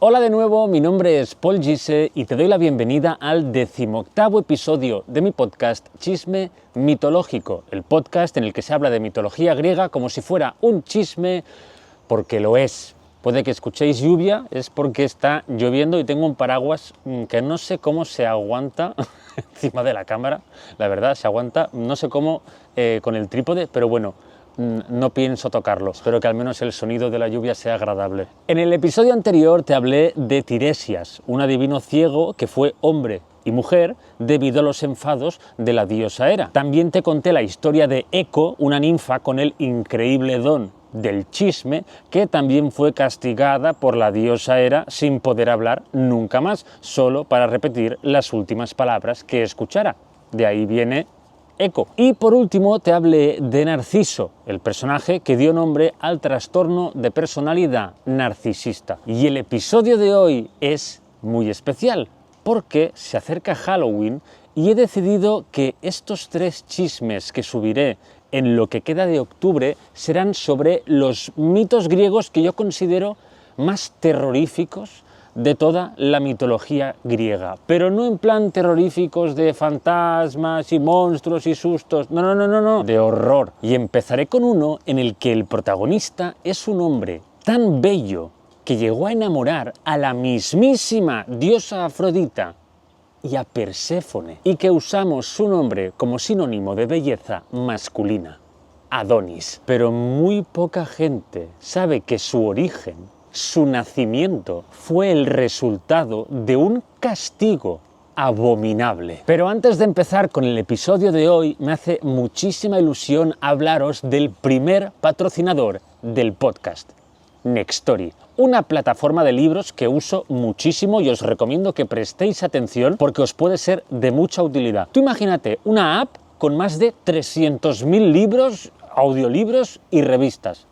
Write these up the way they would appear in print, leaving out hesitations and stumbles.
Hola de nuevo, mi nombre es Paul Gise y te doy la bienvenida al 18º episodio de mi podcast Chisme Mitológico, el podcast en el que se habla de mitología griega como si fuera un chisme, porque lo es. Puede que escuchéis lluvia, es porque está lloviendo y tengo un paraguas que no sé cómo se aguanta encima de la cámara, la verdad, se aguanta, no sé cómo con el trípode, pero bueno, no pienso tocarlo. Espero que al menos el sonido de la lluvia sea agradable. En el episodio anterior te hablé de Tiresias, un adivino ciego que fue hombre y mujer debido a los enfados de la diosa Hera. También te conté la historia de Eco, una ninfa con el increíble don del chisme, que también fue castigada por la diosa Hera sin poder hablar nunca más, solo para repetir las últimas palabras que escuchara. De ahí viene Eco. Y por último te hablé de Narciso, el personaje que dio nombre al trastorno de personalidad narcisista. Y el episodio de hoy es muy especial porque se acerca Halloween y he decidido que estos 3 chismes que subiré en lo que queda de octubre serán sobre los mitos griegos que yo considero más terroríficos de toda la mitología griega, pero no en plan terroríficos de fantasmas y monstruos y sustos, no, de horror. Y empezaré con uno en el que el protagonista es un hombre tan bello que llegó a enamorar a la mismísima diosa Afrodita y a Perséfone, y que usamos su nombre como sinónimo de belleza masculina, Adonis. Pero muy poca gente sabe que su origen, su nacimiento, fue el resultado de un castigo abominable. Pero antes de empezar con el episodio de hoy, me hace muchísima ilusión hablaros del primer patrocinador del podcast, Nextory, una plataforma de libros que uso muchísimo y os recomiendo que prestéis atención porque os puede ser de mucha utilidad. Tú imagínate una app con más de 300.000 libros, audiolibros y revistas.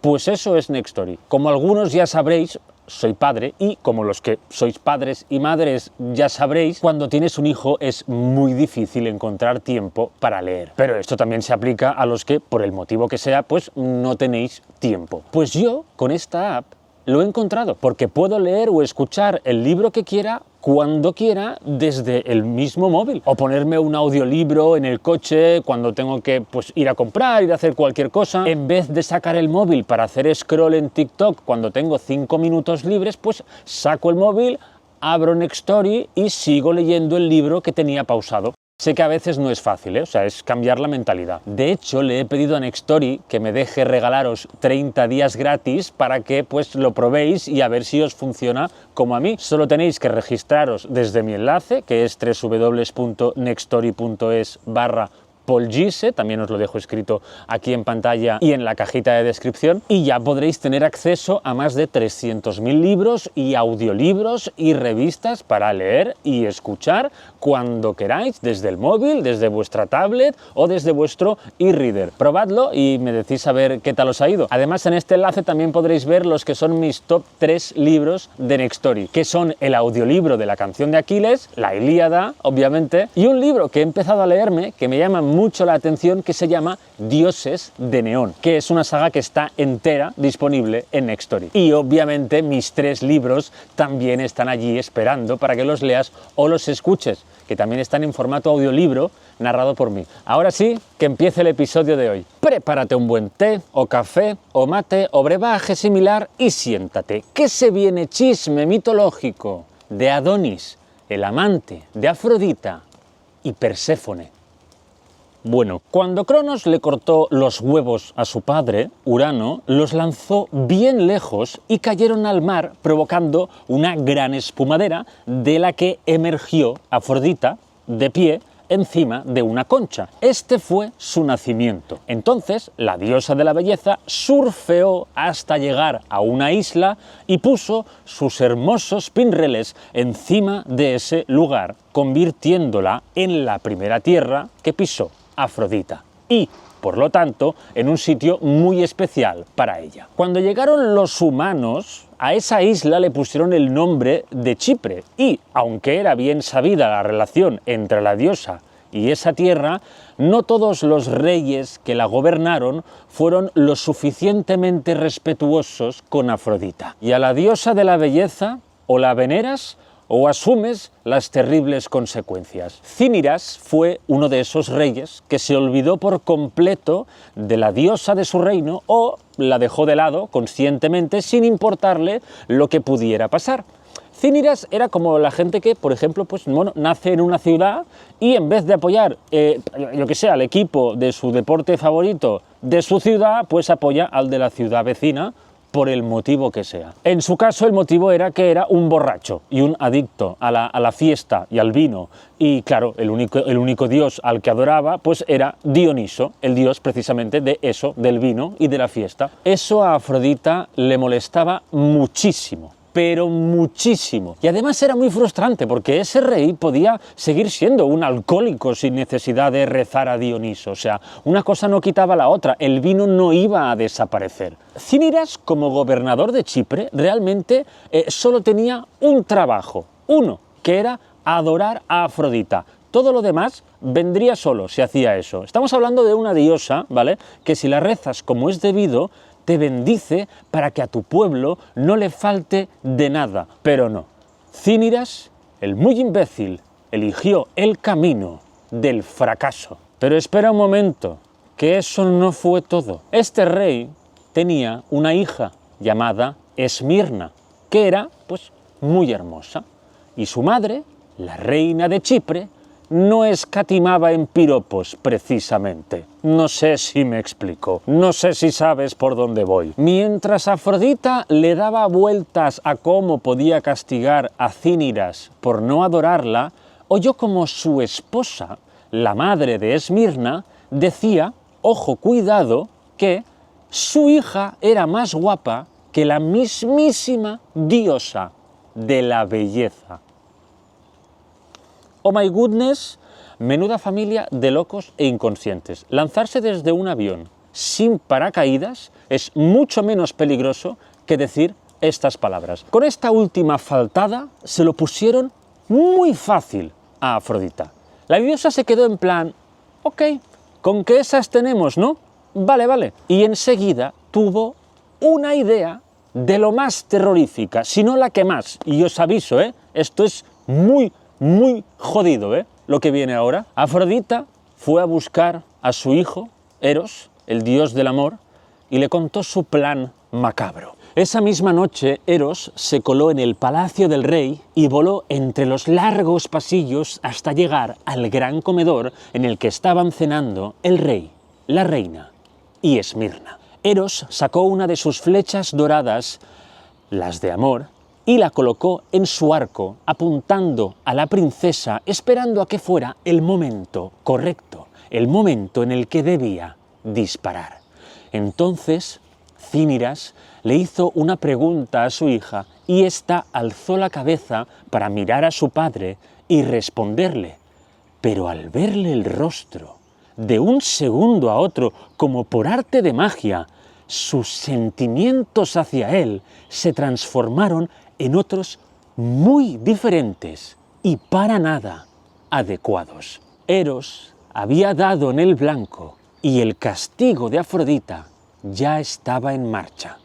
Pues eso es Nextory. Como algunos ya sabréis, soy padre y como los que sois padres y madres ya sabréis, cuando tienes un hijo es muy difícil encontrar tiempo para leer. Pero esto también se aplica a los que, por el motivo que sea, pues no tenéis tiempo. Pues yo, con esta app, lo he encontrado, porque puedo leer o escuchar el libro que quiera, cuando quiera, desde el mismo móvil. O ponerme un audiolibro en el coche cuando tengo que ir a comprar, ir a hacer cualquier cosa. En vez de sacar el móvil para hacer scroll en TikTok cuando tengo 5 minutos libres, pues saco el móvil, abro Nextory y sigo leyendo el libro que tenía pausado. Sé que a veces no es fácil, o sea, es cambiar la mentalidad. De hecho, le he pedido a Nextory que me deje regalaros 30 días gratis para que lo probéis y a ver si os funciona como a mí. Solo tenéis que registraros desde mi enlace, que es www.nextory.es/Paul Gise, también os lo dejo escrito aquí en pantalla y en la cajita de descripción, y ya podréis tener acceso a más de 300.000 libros y audiolibros y revistas para leer y escuchar cuando queráis, desde el móvil, desde vuestra tablet o desde vuestro e-reader. Probadlo y me decís a ver qué tal os ha ido. Además, en este enlace también podréis ver los que son mis top 3 libros de Nextory, que son el audiolibro de la canción de Aquiles, la Ilíada, obviamente, y un libro que he empezado a leerme que me llama mucho la atención, que se llama Dioses de Neón, que es una saga que está entera disponible en Nextory. Y obviamente mis 3 libros también están allí esperando para que los leas o los escuches, que también están en formato audiolibro narrado por mí. Ahora sí, que empiece el episodio de hoy. Prepárate un buen té, o café, o mate, o brebaje similar y siéntate, que se viene chisme mitológico de Adonis, el amante de Afrodita y Perséfone. Bueno, cuando Cronos le cortó los huevos a su padre, Urano, los lanzó bien lejos y cayeron al mar, provocando una gran espumadera de la que emergió Afrodita de pie encima de una concha. Este fue su nacimiento. Entonces, la diosa de la belleza surfeó hasta llegar a una isla y puso sus hermosos pinreles encima de ese lugar, convirtiéndola en la primera tierra que pisó Afrodita y, por lo tanto, en un sitio muy especial para ella. Cuando llegaron los humanos, a esa isla le pusieron el nombre de Chipre y, aunque era bien sabida la relación entre la diosa y esa tierra, no todos los reyes que la gobernaron fueron lo suficientemente respetuosos con Afrodita. Y a la diosa de la belleza o la veneras o asumes las terribles consecuencias. Cíniras fue uno de esos reyes que se olvidó por completo de la diosa de su reino o la dejó de lado conscientemente sin importarle lo que pudiera pasar. Cíniras era como la gente que, por ejemplo, nace en una ciudad y en vez de apoyar, al equipo de su deporte favorito de su ciudad, pues apoya al de la ciudad vecina, por el motivo que sea. En su caso el motivo era que era un borracho y un adicto a la fiesta y al vino, y claro, el único dios al que adoraba pues era Dioniso, el dios precisamente de eso, del vino y de la fiesta. Eso a Afrodita le molestaba muchísimo, pero muchísimo. Y además era muy frustrante porque ese rey podía seguir siendo un alcohólico sin necesidad de rezar a Dioniso. O sea, una cosa no quitaba la otra, el vino no iba a desaparecer. Cíniras, como gobernador de Chipre, realmente solo tenía un trabajo, uno, que era adorar a Afrodita. Todo lo demás vendría solo si hacía eso. Estamos hablando de una diosa, ¿vale?, que si la rezas como es debido, te bendice para que a tu pueblo no le falte de nada. Pero no. Cíniras, el muy imbécil, eligió el camino del fracaso. Pero espera un momento, que eso no fue todo. Este rey tenía una hija llamada Esmirna, que era, pues, muy hermosa. Y su madre, la reina de Chipre, no escatimaba en piropos, precisamente. No sé si me explico, no sé si sabes por dónde voy. Mientras Afrodita le daba vueltas a cómo podía castigar a Cíniras por no adorarla, oyó como su esposa, la madre de Esmirna, decía, ojo, cuidado, que su hija era más guapa que la mismísima diosa de la belleza. Oh my goodness, menuda familia de locos e inconscientes. Lanzarse desde un avión sin paracaídas es mucho menos peligroso que decir estas palabras. Con esta última faltada se lo pusieron muy fácil a Afrodita. La diosa se quedó en plan, ok, con que esas tenemos, ¿no? Vale. Y enseguida tuvo una idea de lo más terrorífica, si no la que más. Y os aviso, esto es muy jodido, lo que viene ahora. Afrodita fue a buscar a su hijo, Eros, el dios del amor, y le contó su plan macabro. Esa misma noche, Eros se coló en el palacio del rey y voló entre los largos pasillos hasta llegar al gran comedor en el que estaban cenando el rey, la reina y Esmirna. Eros sacó una de sus flechas doradas, las de amor, y la colocó en su arco, apuntando a la princesa, esperando a que fuera el momento correcto, el momento en el que debía disparar. Entonces, Cíniras le hizo una pregunta a su hija y ésta alzó la cabeza para mirar a su padre y responderle. Pero al verle el rostro, de un segundo a otro, como por arte de magia, sus sentimientos hacia él se transformaron en otros muy diferentes y para nada adecuados. Eros había dado en el blanco y el castigo de Afrodita ya estaba en marcha.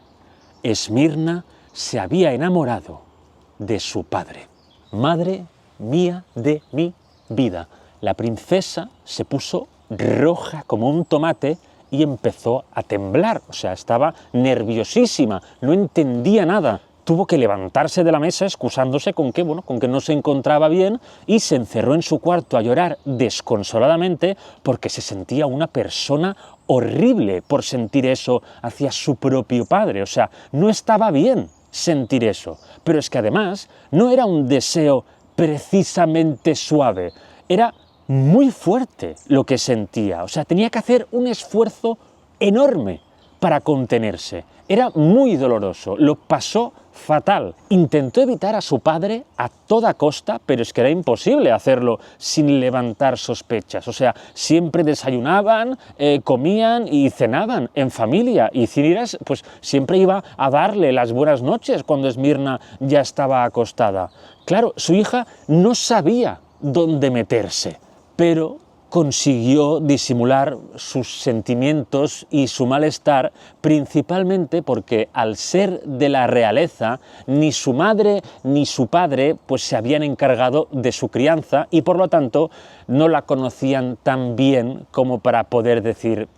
Esmirna se había enamorado de su padre. Madre mía de mi vida. La princesa se puso roja como un tomate y empezó a temblar, o sea, estaba nerviosísima, no entendía nada. Tuvo que levantarse de la mesa excusándose con que no se encontraba bien y se encerró en su cuarto a llorar desconsoladamente porque se sentía una persona horrible por sentir eso hacia su propio padre. O sea, no estaba bien sentir eso. Pero es que además no era un deseo precisamente suave, era muy fuerte lo que sentía. O sea, tenía que hacer un esfuerzo enorme para contenerse. Era muy doloroso, lo pasó fatal. Intentó evitar a su padre a toda costa, pero es que era imposible hacerlo sin levantar sospechas. O sea, siempre desayunaban, comían y cenaban en familia. Y Cíniras, pues, siempre iba a darle las buenas noches cuando Esmirna ya estaba acostada. Claro, su hija no sabía dónde meterse, pero consiguió disimular sus sentimientos y su malestar, principalmente porque al ser de la realeza, ni su madre ni su padre pues se habían encargado de su crianza y por lo tanto no la conocían tan bien como para poder decir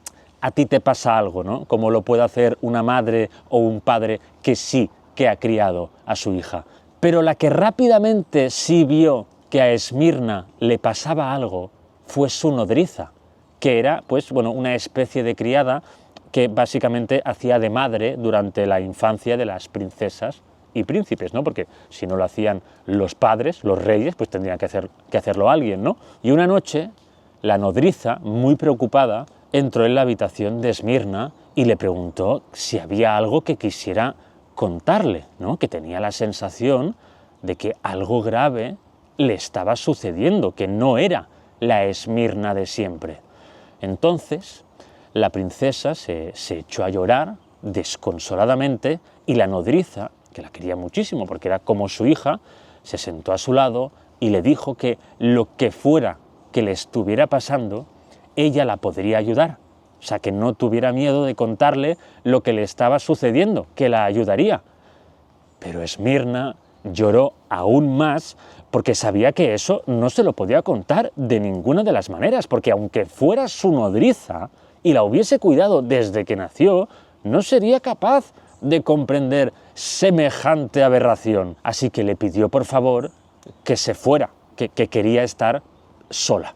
a ti te pasa algo, ¿no? Como lo puede hacer una madre o un padre que sí que ha criado a su hija. Pero la que rápidamente sí vio que a Esmirna le pasaba algo fue su nodriza, que era pues, bueno, una especie de criada que básicamente hacía de madre durante la infancia de las princesas y príncipes, ¿no? Porque si no lo hacían los padres, los reyes, pues tendrían que hacerlo alguien, ¿no? Y una noche, la nodriza, muy preocupada, entró en la habitación de Esmirna y le preguntó si había algo que quisiera contarle, ¿no? Que tenía la sensación de que algo grave le estaba sucediendo, que no era la Esmirna de siempre. Entonces, la princesa se echó a llorar desconsoladamente y la nodriza, que la quería muchísimo porque era como su hija, se sentó a su lado y le dijo que lo que fuera que le estuviera pasando, ella la podría ayudar. O sea, que no tuviera miedo de contarle lo que le estaba sucediendo, que la ayudaría. Pero Esmirna lloró aún más porque sabía que eso no se lo podía contar de ninguna de las maneras, porque aunque fuera su nodriza y la hubiese cuidado desde que nació, no sería capaz de comprender semejante aberración. Así que le pidió por favor que se fuera, que quería estar sola.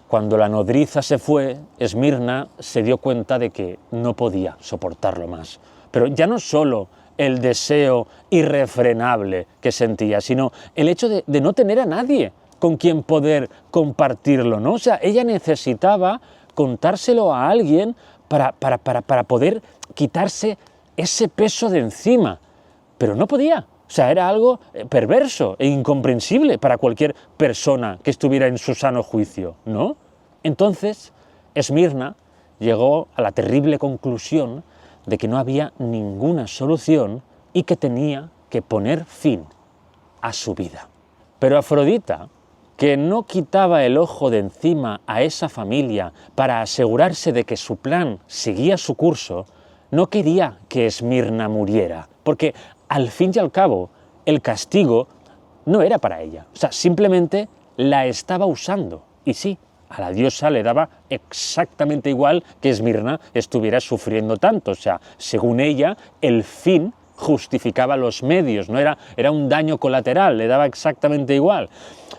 Cuando la nodriza se fue, Esmirna se dio cuenta de que no podía soportarlo más. Pero ya no solo el deseo irrefrenable que sentía, sino el hecho de no tener a nadie con quien poder compartirlo, ¿no? O sea, ella necesitaba contárselo a alguien para poder quitarse ese peso de encima, pero no podía. O sea, era algo perverso e incomprensible para cualquier persona que estuviera en su sano juicio, ¿no? Entonces, Esmirna llegó a la terrible conclusión de que no había ninguna solución y que tenía que poner fin a su vida. Pero Afrodita, que no quitaba el ojo de encima a esa familia para asegurarse de que su plan seguía su curso, no quería que Esmirna muriera, porque al fin y al cabo el castigo no era para ella, o sea, simplemente la estaba usando. Y sí, a la diosa le daba exactamente igual que Esmirna estuviera sufriendo tanto, o sea, según ella, el fin justificaba los medios, no era un daño colateral, le daba exactamente igual.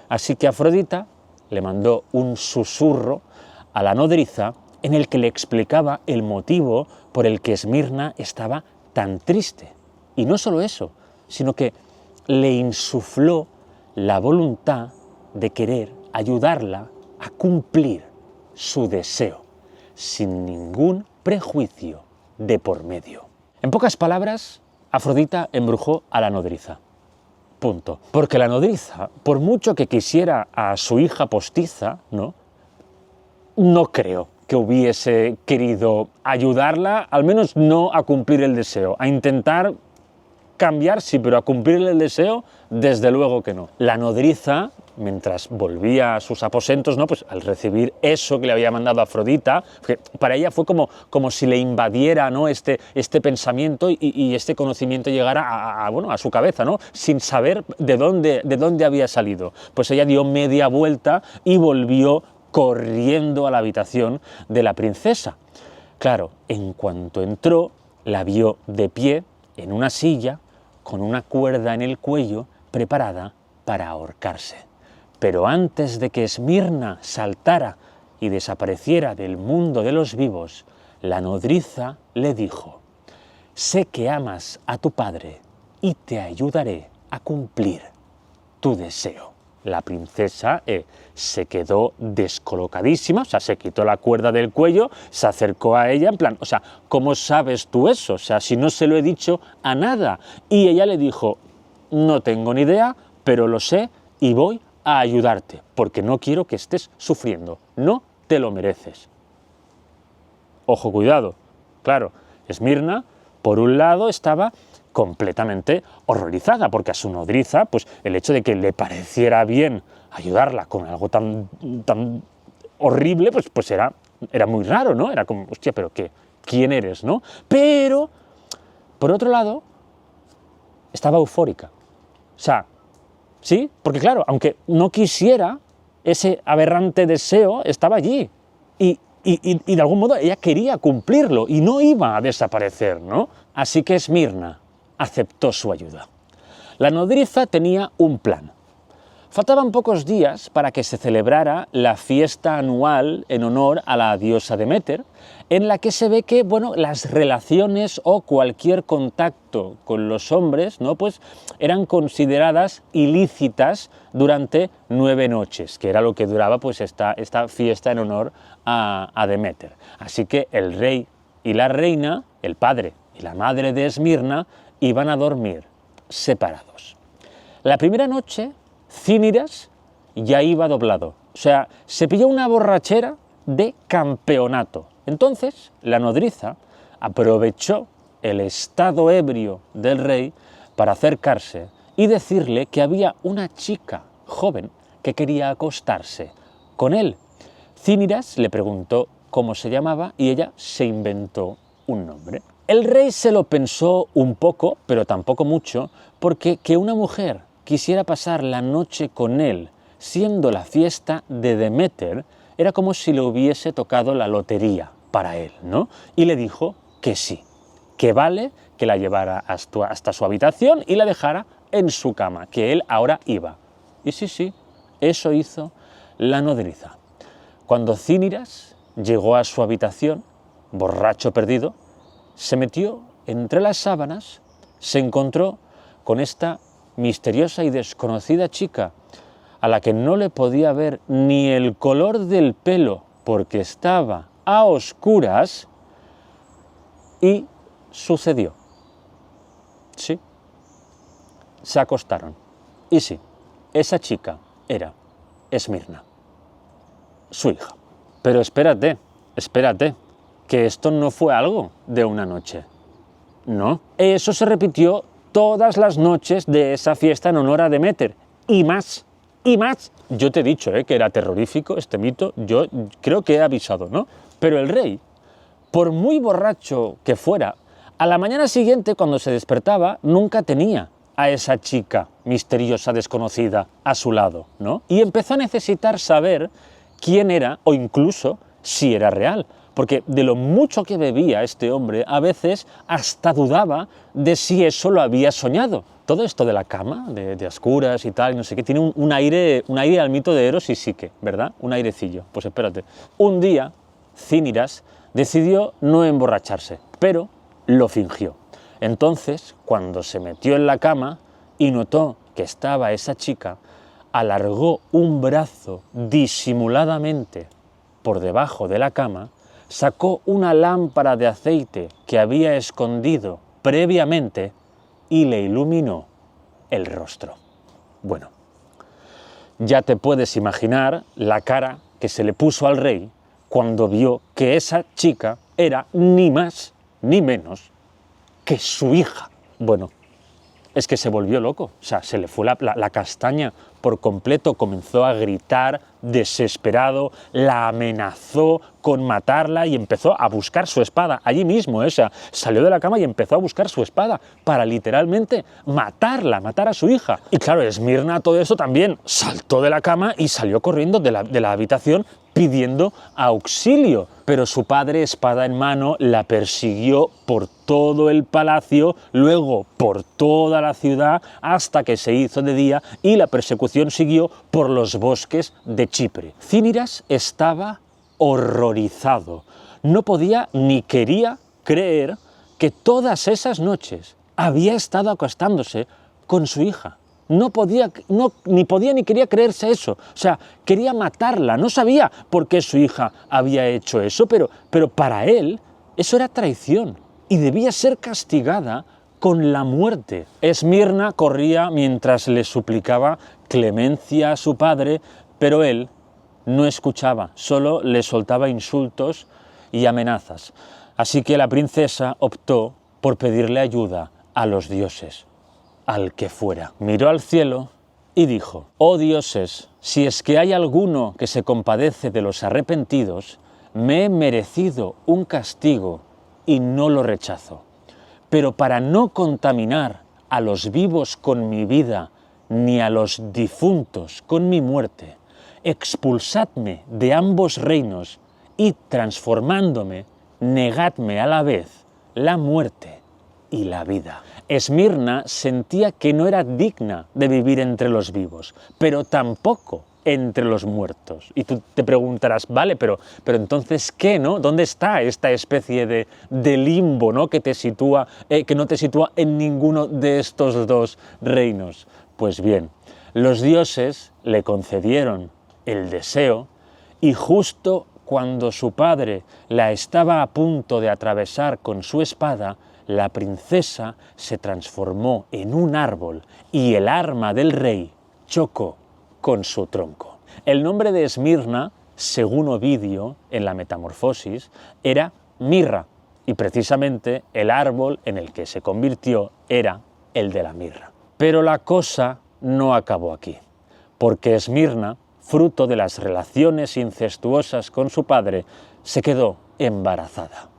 Así que Afrodita le mandó un susurro a la nodriza en el que le explicaba el motivo por el que Esmirna estaba tan triste. Y no solo eso, sino que le insufló la voluntad de querer ayudarla a cumplir su deseo, sin ningún prejuicio de por medio. En pocas palabras, Afrodita embrujó a la nodriza. Punto. Porque la nodriza, por mucho que quisiera a su hija postiza, no creo que hubiese querido ayudarla, al menos no a cumplir el deseo, a intentar cambiar, sí, pero a cumplir el deseo, desde luego que no. La nodriza, mientras volvía a sus aposentos, pues al recibir eso que le había mandado Afrodita, que para ella fue como si le invadiera, este pensamiento y este conocimiento llegara a su cabeza, sin saber de dónde había salido. Pues ella dio media vuelta y volvió corriendo a la habitación de la princesa. Claro, en cuanto entró, la vio de pie en una silla con una cuerda en el cuello preparada para ahorcarse. Pero antes de que Esmirna saltara y desapareciera del mundo de los vivos, la nodriza le dijo: «Sé que amas a tu padre y te ayudaré a cumplir tu deseo». La princesa se quedó descolocadísima, o sea, se quitó la cuerda del cuello, se acercó a ella en plan, o sea, ¿cómo sabes tú eso? O sea, si no se lo he dicho a nada. Y ella le dijo: «No tengo ni idea, pero lo sé y voy a ayudarte, porque no quiero que estés sufriendo, no te lo mereces». Ojo, cuidado, claro, Esmirna, por un lado, estaba completamente horrorizada, porque a su nodriza, pues el hecho de que le pareciera bien ayudarla con algo tan horrible, pues era muy raro, ¿no? Era como, hostia, pero ¿qué? ¿Quién eres, no? Pero, por otro lado, estaba eufórica. O sea, ¿sí? Porque claro, aunque no quisiera, ese aberrante deseo estaba allí. Y de algún modo ella quería cumplirlo y no iba a desaparecer, ¿no? Así que Esmirna aceptó su ayuda. La nodriza tenía un plan. Faltaban pocos días para que se celebrara la fiesta anual en honor a la diosa Deméter, en la que se ve que, bueno, las relaciones o cualquier contacto con los hombres, ¿no?, pues eran consideradas ilícitas durante 9 noches, que era lo que duraba pues esta fiesta en honor a Deméter. Así que el rey y la reina, el padre y la madre de Esmirna, iban a dormir separados. La primera noche, Cíniras ya iba doblado, o sea, se pilló una borrachera de campeonato. Entonces, la nodriza aprovechó el estado ebrio del rey para acercarse y decirle que había una chica joven que quería acostarse con él. Cíniras le preguntó cómo se llamaba y ella se inventó un nombre. El rey se lo pensó un poco, pero tampoco mucho, porque que una mujer quisiera pasar la noche con él, siendo la fiesta de Deméter, era como si le hubiese tocado la lotería para él, ¿no? Y le dijo que sí, que vale, que la llevara hasta su habitación y la dejara en su cama, que él ahora iba. Y sí, eso hizo la nodriza. Cuando Cíniras llegó a su habitación, borracho perdido, se metió entre las sábanas, se encontró con esta misteriosa y desconocida chica, a la que no le podía ver ni el color del pelo porque estaba a oscuras, y sucedió. Sí, se acostaron. Y sí, esa chica era Esmirna, su hija. Pero espérate, que esto no fue algo de una noche. No, eso se repitió todas las noches de esa fiesta en honor a Deméter, y más, y más. Yo te he dicho que era terrorífico este mito, yo creo que he avisado, ¿no? Pero el rey, por muy borracho que fuera, a la mañana siguiente, cuando se despertaba, nunca tenía a esa chica misteriosa, desconocida, a su lado, ¿no? Y empezó a necesitar saber quién era, o incluso si era real, porque de lo mucho que bebía este hombre, a veces hasta dudaba de si eso lo había soñado. Todo esto de la cama, de oscuras y tal, y no sé qué, tiene un aire al mito de Eros y Psique, ¿verdad? Un airecillo. Pues espérate. Un día, Cíniras decidió no emborracharse, pero lo fingió. Entonces, cuando se metió en la cama y notó que estaba esa chica, alargó un brazo disimuladamente por debajo de la cama, sacó una lámpara de aceite que había escondido previamente y le iluminó el rostro. Bueno, ya te puedes imaginar la cara que se le puso al rey cuando vio que esa chica era ni más ni menos que su hija. Bueno, es que se volvió loco, o sea, se le fue la castaña por completo, comenzó a gritar desesperado, la amenazó con matarla y empezó a buscar su espada allí mismo, o sea, salió de la cama y empezó a buscar su espada para literalmente matarla, matar a su hija. Y claro, Esmirna todo eso también saltó de la cama y salió corriendo de la habitación pidiendo auxilio, pero su padre, espada en mano, la persiguió por todo el palacio, luego por toda la ciudad, hasta que se hizo de día y la persecución siguió por los bosques de Chipre. Cíniras estaba horrorizado, no podía ni quería creer que todas esas noches había estado acostándose con su hija. Ni podía ni quería creerse eso, o sea, quería matarla, no sabía por qué su hija había hecho eso, pero para él eso era traición y debía ser castigada con la muerte. Esmirna corría mientras le suplicaba clemencia a su padre, pero él no escuchaba, solo le soltaba insultos y amenazas. Así que la princesa optó por pedirle ayuda a los dioses, al que fuera. Miró al cielo y dijo: «Oh dioses, si es que hay alguno que se compadece de los arrepentidos, me he merecido un castigo y no lo rechazo. Pero para no contaminar a los vivos con mi vida, ni a los difuntos con mi muerte, expulsadme de ambos reinos y, transformándome, negadme a la vez la muerte y la vida». Esmirna sentía que no era digna de vivir entre los vivos, pero tampoco entre los muertos. Y tú te preguntarás, vale, pero entonces, ¿qué, no? ¿Dónde está esta especie de limbo, ¿no? que no te sitúa en ninguno de estos dos reinos? Pues bien, los dioses le concedieron el deseo y justo cuando su padre la estaba a punto de atravesar con su espada, la princesa se transformó en un árbol y el arma del rey chocó con su tronco. El nombre de Esmirna, según Ovidio, en la Metamorfosis, era mirra, y precisamente el árbol en el que se convirtió era el de la mirra. Pero la cosa no acabó aquí, porque Esmirna, fruto de las relaciones incestuosas con su padre, se quedó embarazada.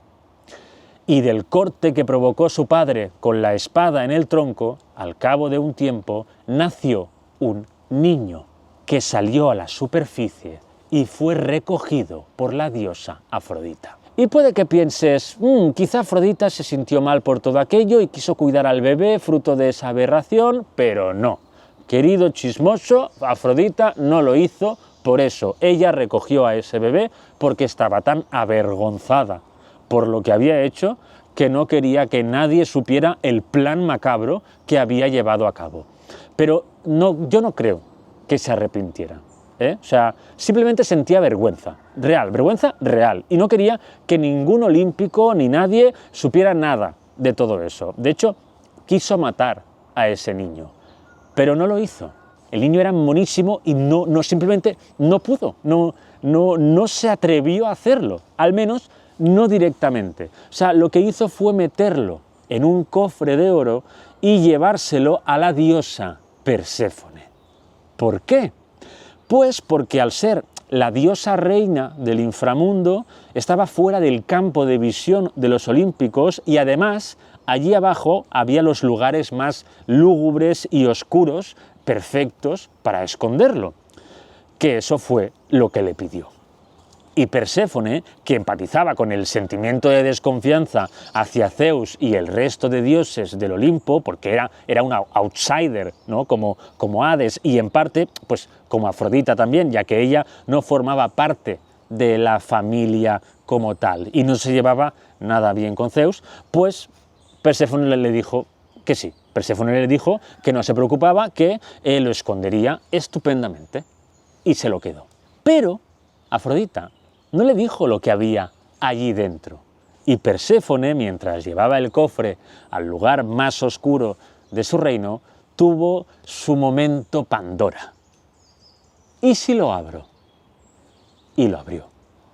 Y del corte que provocó su padre con la espada en el tronco, al cabo de un tiempo, nació un niño que salió a la superficie y fue recogido por la diosa Afrodita. Y puede que pienses, quizá Afrodita se sintió mal por todo aquello y quiso cuidar al bebé fruto de esa aberración, pero no. Querido chismoso, Afrodita no lo hizo, por eso ella recogió a ese bebé porque estaba tan avergonzada por lo que había hecho que no quería que nadie supiera el plan macabro que había llevado a cabo. Pero yo no creo que se arrepintiera, O sea, simplemente sentía vergüenza real, y no quería que ningún olímpico ni nadie supiera nada de todo eso. De hecho, quiso matar a ese niño, pero no lo hizo. El niño era monísimo y simplemente no pudo, no se atrevió a hacerlo, al menos no directamente. O sea, lo que hizo fue meterlo en un cofre de oro y llevárselo a la diosa Perséfone. ¿Por qué? Pues porque al ser la diosa reina del inframundo, estaba fuera del campo de visión de los olímpicos y además allí abajo había los lugares más lúgubres y oscuros, perfectos para esconderlo. Que eso fue lo que le pidió. Y Perséfone, que empatizaba con el sentimiento de desconfianza hacia Zeus y el resto de dioses del Olimpo, porque era una outsider, ¿no? como Hades, y en parte pues como Afrodita también, ya que ella no formaba parte de la familia como tal y no se llevaba nada bien con Zeus, pues Perséfone le dijo que sí. Perséfone le dijo que no se preocupaba, que lo escondería estupendamente, y se lo quedó. Pero Afrodita no le dijo lo que había allí dentro. Y Perséfone, mientras llevaba el cofre al lugar más oscuro de su reino, tuvo su momento Pandora. ¿Y si lo abro? Y lo abrió.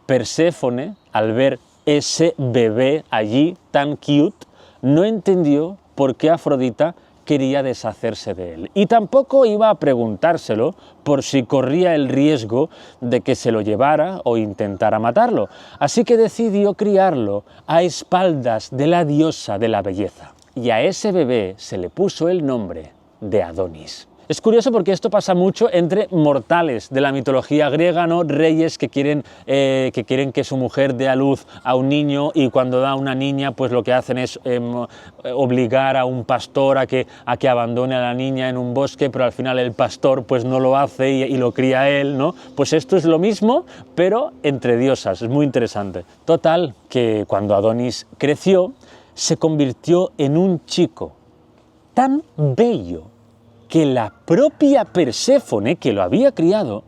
Perséfone, al ver ese bebé allí tan cute, no entendió por qué Afrodita quería deshacerse de él. Y tampoco iba a preguntárselo por si corría el riesgo de que se lo llevara o intentara matarlo. Así que decidió criarlo a espaldas de la diosa de la belleza. Y a ese bebé se le puso el nombre de Adonis. Es curioso porque esto pasa mucho entre mortales de la mitología griega, ¿no? Reyes que quieren que su mujer dé a luz a un niño y cuando da a una niña pues lo que hacen es obligar a un pastor a que abandone a la niña en un bosque, pero al final el pastor pues no lo hace y lo cría él, ¿no? Pues esto es lo mismo, pero entre diosas, es muy interesante. Total, que cuando Adonis creció, se convirtió en un chico tan bello que la propia Perséfone, que lo había criado,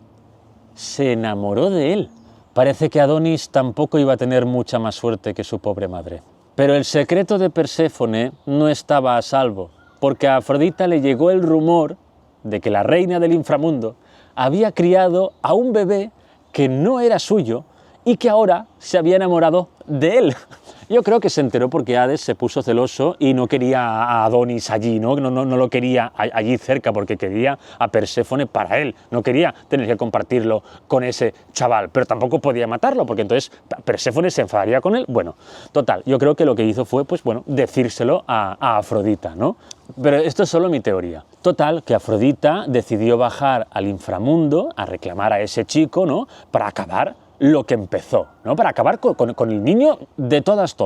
se enamoró de él. Parece que Adonis tampoco iba a tener mucha más suerte que su pobre madre. Pero el secreto de Perséfone no estaba a salvo, porque a Afrodita le llegó el rumor de que la reina del inframundo había criado a un bebé que no era suyo y que ahora se había enamorado de él. Yo creo que se enteró porque Hades se puso celoso y no quería a Adonis allí, ¿no? No lo quería allí cerca porque quería a Perséfone para él, no quería tener que compartirlo con ese chaval, pero tampoco podía matarlo porque entonces Perséfone se enfadaría con él. Bueno, total, yo creo que lo que hizo fue, pues bueno, decírselo a Afrodita, ¿no? Pero esto es solo mi teoría. Total, que Afrodita decidió bajar al inframundo a reclamar a ese chico, ¿no? Para acabar lo que empezó, ¿no? Para acabar con el niño de todas.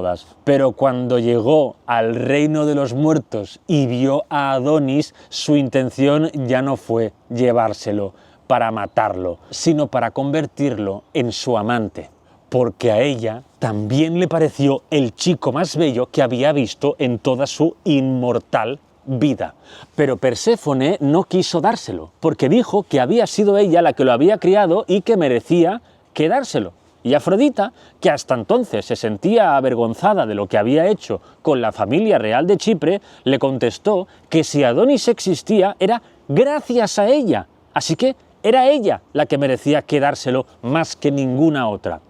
Pero cuando llegó al reino de los muertos y vio a Adonis, su intención ya no fue llevárselo para matarlo, sino para convertirlo en su amante, porque a ella también le pareció el chico más bello que había visto en toda su inmortal vida. Pero Perséfone no quiso dárselo, porque dijo que había sido ella la que lo había criado y que merecía quedárselo. Y Afrodita, que hasta entonces se sentía avergonzada de lo que había hecho con la familia real de Chipre, le contestó que si Adonis existía era gracias a ella, así que era ella la que merecía quedárselo más que ninguna otra.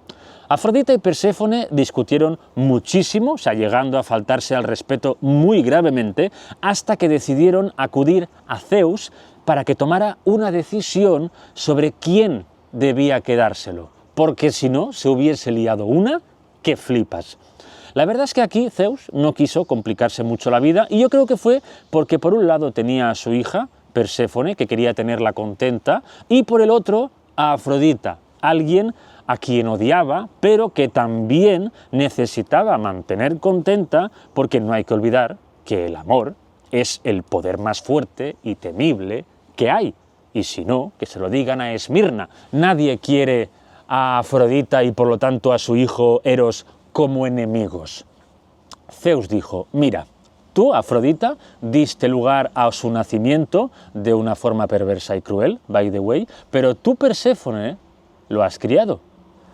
Afrodita y Perséfone discutieron muchísimo, o sea, llegando a faltarse al respeto muy gravemente, hasta que decidieron acudir a Zeus para que tomara una decisión sobre quién debía quedárselo, porque si no se hubiese liado una que flipas. La verdad es que aquí Zeus no quiso complicarse mucho la vida y yo creo que fue porque por un lado tenía a su hija, Perséfone, que quería tenerla contenta, y por el otro a Afrodita, alguien a quien odiaba, pero que también necesitaba mantener contenta, porque no hay que olvidar que el amor es el poder más fuerte y temible que hay. Y si no, que se lo digan a Esmirna. Nadie quiere a Afrodita y por lo tanto a su hijo Eros como enemigos. Zeus dijo, mira, tú, Afrodita, diste lugar a su nacimiento de una forma perversa y cruel, by the way, pero tú, Perséfone, lo has criado.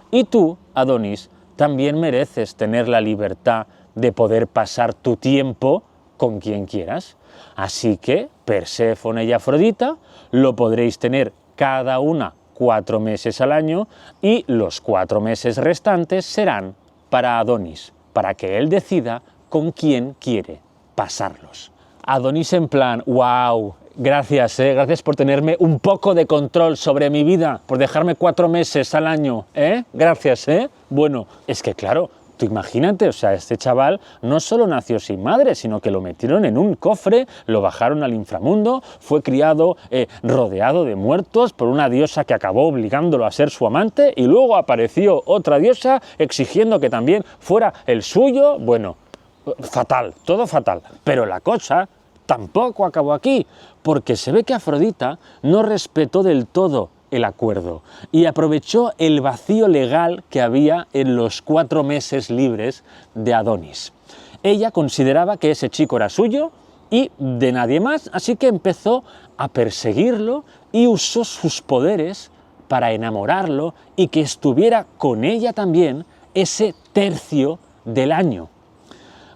Y tú, Adonis, también mereces tener la libertad de poder pasar tu tiempo con quien quieras. Así que Perséfone y Afrodita lo podréis tener cada una 4 meses al año y los 4 meses restantes serán para Adonis, para que él decida con quién quiere pasarlos. Adonis en plan, wow, gracias por tenerme un poco de control sobre mi vida, por dejarme 4 meses al año, gracias, Bueno, es que claro, tú imagínate, o sea, este chaval no solo nació sin madre, sino que lo metieron en un cofre, lo bajaron al inframundo, fue criado rodeado de muertos por una diosa que acabó obligándolo a ser su amante y luego apareció otra diosa exigiendo que también fuera el suyo. Bueno, fatal, todo fatal. Pero la cosa tampoco acabó aquí, porque se ve que Afrodita no respetó del todo el acuerdo y aprovechó el vacío legal que había en los 4 meses libres de Adonis. Ella consideraba que ese chico era suyo y de nadie más, así que empezó a perseguirlo y usó sus poderes para enamorarlo y que estuviera con ella también ese tercio del año.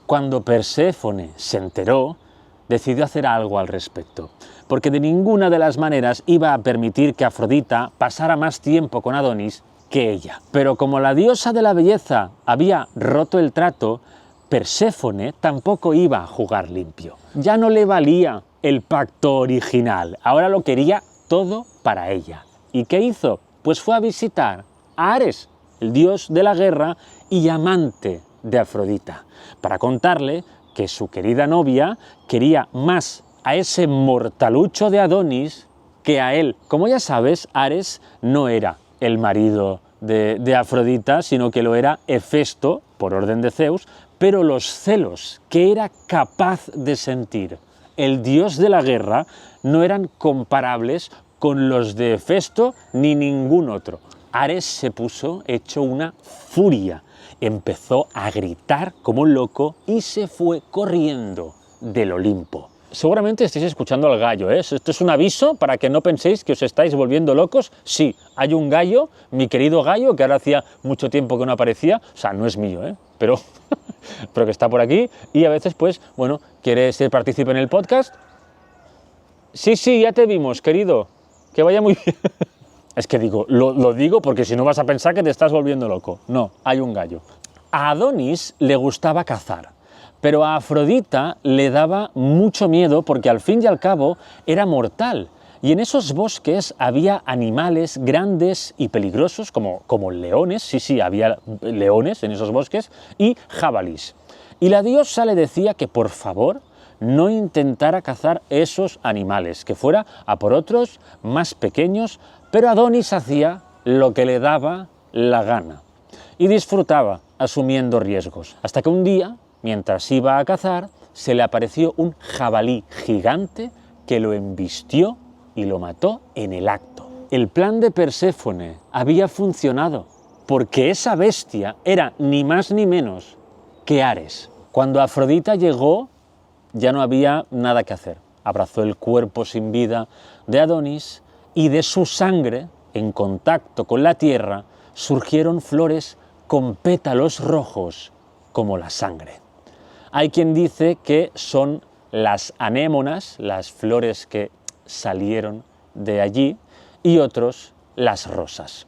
Cuando Perséfone se enteró, decidió hacer algo al respecto, porque de ninguna de las maneras iba a permitir que Afrodita pasara más tiempo con Adonis que ella. Pero como la diosa de la belleza había roto el trato, Perséfone tampoco iba a jugar limpio. Ya no le valía el pacto original, ahora lo quería todo para ella. ¿Y qué hizo? Pues fue a visitar a Ares, el dios de la guerra y amante de Afrodita, para contarle que su querida novia quería más a ese mortalucho de Adonis que a él. Como ya sabes, Ares no era el marido de Afrodita, sino que lo era Hefesto, por orden de Zeus, pero los celos que era capaz de sentir el dios de la guerra no eran comparables con los de Hefesto ni ningún otro. Ares se puso hecho una furia. Empezó a gritar como un loco y se fue corriendo del Olimpo. Seguramente estáis escuchando al gallo, ¿eh? Esto es un aviso para que no penséis que os estáis volviendo locos. Sí, hay un gallo, mi querido gallo, que ahora hacía mucho tiempo que no aparecía, o sea, no es mío, pero que está por aquí y a veces, pues, bueno, quiere ser partícipe en el podcast. Sí, ya te vimos, querido, que vaya muy bien. Es que digo, lo digo porque si no vas a pensar que te estás volviendo loco. No, hay un gallo. A Adonis le gustaba cazar, pero a Afrodita le daba mucho miedo porque al fin y al cabo era mortal. Y en esos bosques había animales grandes y peligrosos como leones, sí, había leones en esos bosques, y jabalís. Y la diosa le decía que por favor no intentara cazar esos animales, que fuera a por otros más pequeños, pero Adonis hacía lo que le daba la gana y disfrutaba asumiendo riesgos, hasta que un día, mientras iba a cazar, se le apareció un jabalí gigante que lo embistió y lo mató en el acto. El plan de Perséfone había funcionado, porque esa bestia era ni más ni menos que Ares. Cuando Afrodita llegó, ya no había nada que hacer. Abrazó el cuerpo sin vida de Adonis y de su sangre, en contacto con la tierra, surgieron flores con pétalos rojos como la sangre. Hay quien dice que son las anémonas, las flores que salieron de allí, y otros las rosas.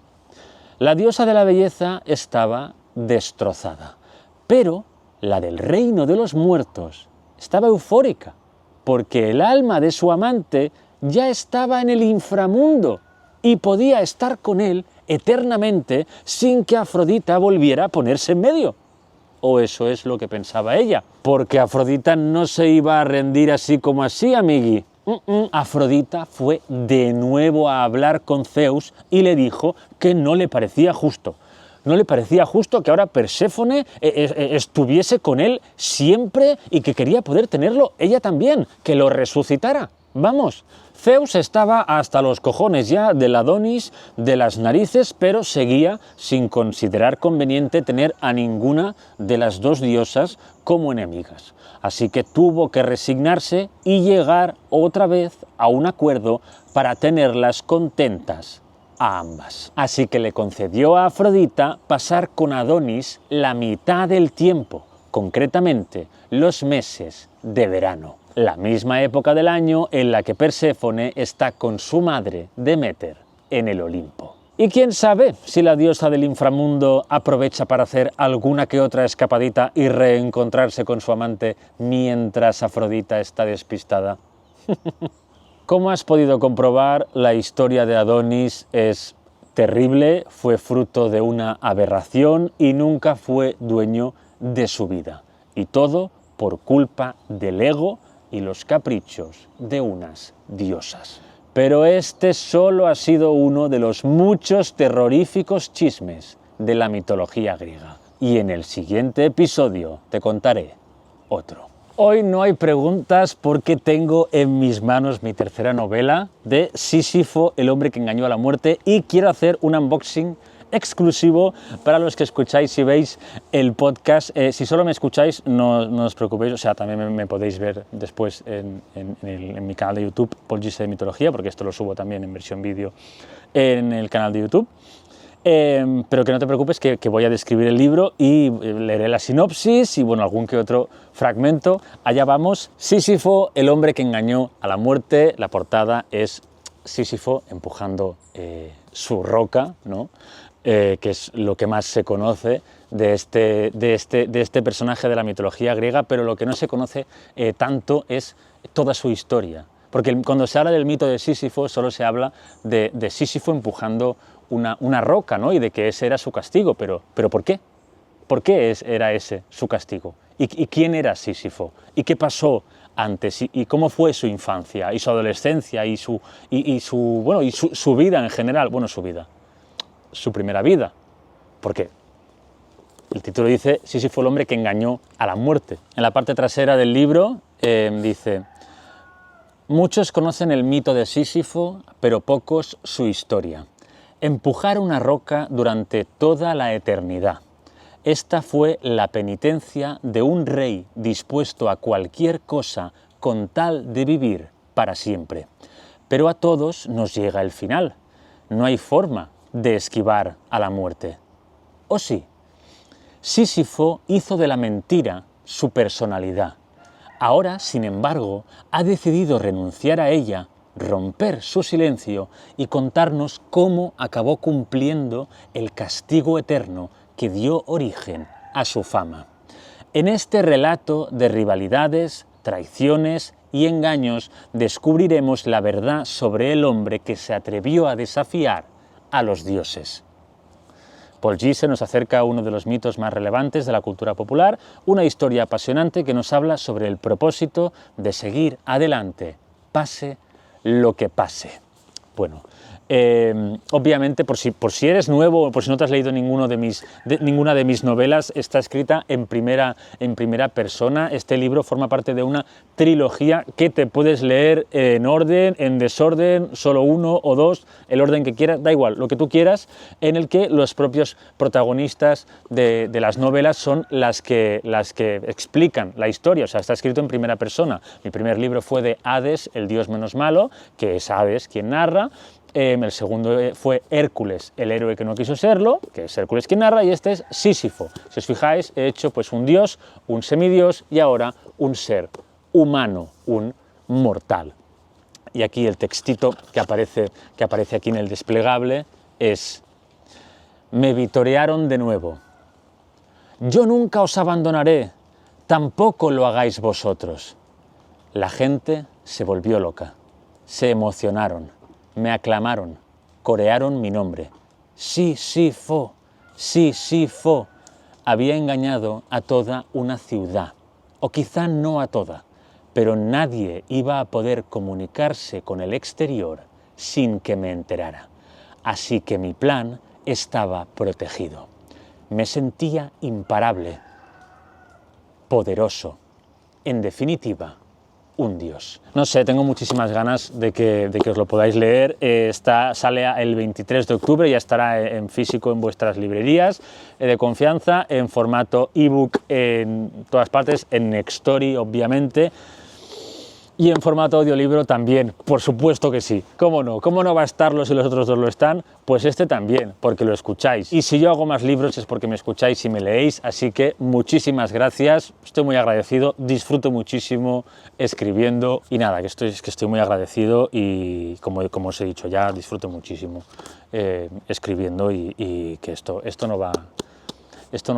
La diosa de la belleza estaba destrozada, pero la del reino de los muertos estaba eufórica, porque el alma de su amante ya estaba en el inframundo y podía estar con él eternamente sin que Afrodita volviera a ponerse en medio. O eso es lo que pensaba ella, porque Afrodita no se iba a rendir así como así, amigui. Afrodita fue de nuevo a hablar con Zeus y le dijo que no le parecía justo. No le parecía justo que ahora Perséfone estuviese con él siempre y que quería poder tenerlo ella también, que lo resucitara. Vamos, Zeus estaba hasta los cojones ya del Adonis, de las narices, pero seguía sin considerar conveniente tener a ninguna de las dos diosas como enemigas. Así que tuvo que resignarse y llegar otra vez a un acuerdo para tenerlas contentas a ambas. Así que le concedió a Afrodita pasar con Adonis la mitad del tiempo, concretamente los meses de verano, la misma época del año en la que Perséfone está con su madre Deméter en el Olimpo. Y quién sabe si la diosa del inframundo aprovecha para hacer alguna que otra escapadita y reencontrarse con su amante mientras Afrodita está despistada. Como has podido comprobar, la historia de Adonis es terrible, fue fruto de una aberración y nunca fue dueño de su vida. Y todo por culpa del ego y los caprichos de unas diosas. Pero este solo ha sido uno de los muchos terroríficos chismes de la mitología griega. Y en el siguiente episodio te contaré otro. Hoy no hay preguntas porque tengo en mis manos mi tercera novela de Sísifo, el hombre que engañó a la muerte, y quiero hacer un unboxing exclusivo para los que escucháis y veis el podcast. Si solo me escucháis, no os preocupéis, o sea, también me podéis ver después en mi canal de YouTube, Paul Gise de Mitología, porque esto lo subo también en versión vídeo en el canal de YouTube. Pero que no te preocupes, que voy a describir el libro y leeré la sinopsis y bueno, algún que otro fragmento. Allá vamos. Sísifo, el hombre que engañó a la muerte. La portada es Sísifo empujando su roca, ¿no? Que es lo que más se conoce de este personaje de la mitología griega, pero lo que no se conoce tanto es toda su historia. Porque cuando se habla del mito de Sísifo, solo se habla de Sísifo empujando una roca, ¿no? Y de que ese era su castigo, pero ¿por qué? ¿Por qué era ese su castigo? ¿Y quién era Sísifo? ¿Y qué pasó antes? ¿Y cómo fue su infancia? ¿Y su adolescencia? ¿Y su vida en general? Bueno, su primera vida. Porque el título dice Sísifo, el hombre que engañó a la muerte. En la parte trasera del libro dice: muchos conocen el mito de Sísifo, pero pocos su historia. Empujar una roca durante toda la eternidad. Esta fue la penitencia de un rey dispuesto a cualquier cosa con tal de vivir para siempre. Pero a todos nos llega el final. No hay forma de esquivar a la muerte. ¿O sí? Sísifo hizo de la mentira su personalidad. Ahora, sin embargo, ha decidido renunciar a ella, romper su silencio y contarnos cómo acabó cumpliendo el castigo eterno que dio origen a su fama. En este relato de rivalidades, traiciones y engaños descubriremos la verdad sobre el hombre que se atrevió a desafiar a los dioses. Paul Giese nos acerca a uno de los mitos más relevantes de la cultura popular, una historia apasionante que nos habla sobre el propósito de seguir adelante, pase lo que pase. Bueno, obviamente, por si eres nuevo o por si no te has leído ninguna de mis novelas, está escrita en primera persona. Este libro forma parte de una trilogía que te puedes leer en orden, en desorden, solo uno o dos, el orden que quieras, da igual, lo que tú quieras, en el que los propios protagonistas de las novelas son las que explican la historia, o sea, está escrito en primera persona. Mi primer libro fue de Hades, el dios menos malo, que es Hades quien narra. El segundo fue Hércules, el héroe que no quiso serlo, que es Hércules quien narra, y este es Sísifo. Si os fijáis, he hecho pues un dios, un semidios y ahora un ser humano, un mortal. Y aquí el textito que aparece aquí en el desplegable es: me vitorearon de nuevo. Yo nunca os abandonaré, tampoco lo hagáis vosotros. La gente se volvió loca, se emocionaron. Me aclamaron, corearon mi nombre. Sísifo, Sísifo. Había engañado a toda una ciudad, o quizá no a toda, pero nadie iba a poder comunicarse con el exterior sin que me enterara. Así que mi plan estaba protegido. Me sentía imparable, poderoso, en definitiva, un dios. No sé, tengo muchísimas ganas de que os lo podáis leer. Sale el 23 de octubre, ya estará en físico en vuestras librerías de confianza, en formato ebook en todas partes, en Nextory obviamente, y en formato audiolibro también, por supuesto que sí. ¿Cómo no va a estarlo si los otros dos lo están? Pues este también, porque lo escucháis. Y si yo hago más libros es porque me escucháis y me leéis, así que muchísimas gracias, estoy muy agradecido, disfruto muchísimo escribiendo y nada, que estoy muy agradecido y como os he dicho ya, disfruto muchísimo escribiendo y que esto no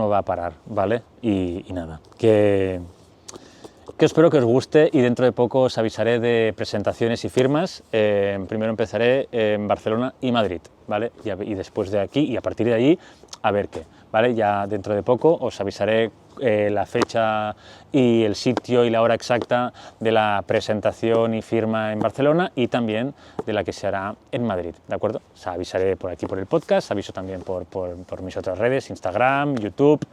va a parar, ¿vale? Y nada, que espero que os guste y dentro de poco os avisaré de presentaciones y firmas. Primero empezaré en Barcelona y Madrid, ¿vale? Y después de aquí y a partir de allí a ver qué, ¿vale? Ya dentro de poco os avisaré la fecha y el sitio y la hora exacta de la presentación y firma en Barcelona y también de la que se hará en Madrid, ¿de acuerdo? O sea, avisaré por aquí por el podcast, aviso también por mis otras redes, Instagram, YouTube,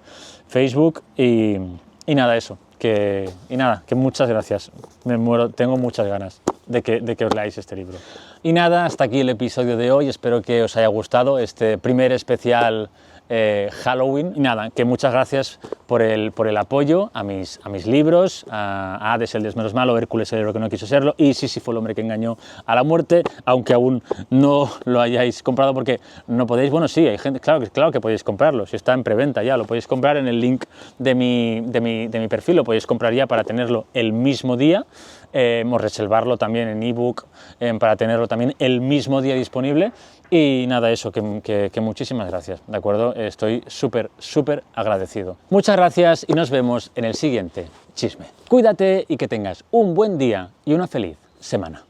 Facebook y nada, eso. Que muchas gracias, me muero, tengo muchas ganas de que os leáis este libro. Y nada, hasta aquí el episodio de hoy, espero que os haya gustado este primer especial Halloween. Y nada, que muchas gracias por el apoyo a mis libros, a Hades, el dios menos malo, Hércules, el héroe que no quiso serlo, y Sísifo, el hombre que engañó a la muerte, aunque aún no lo hayáis comprado porque no podéis. Bueno, sí, hay gente, claro que podéis comprarlo, si está en preventa ya, lo podéis comprar en el link de mi perfil, lo podéis comprar ya para tenerlo el mismo día, reservarlo también en ebook para tenerlo también el mismo día disponible. Y nada, eso, que muchísimas gracias, ¿de acuerdo? Estoy súper agradecido. Muchas gracias y nos vemos en el siguiente chisme. Cuídate y que tengas un buen día y una feliz semana.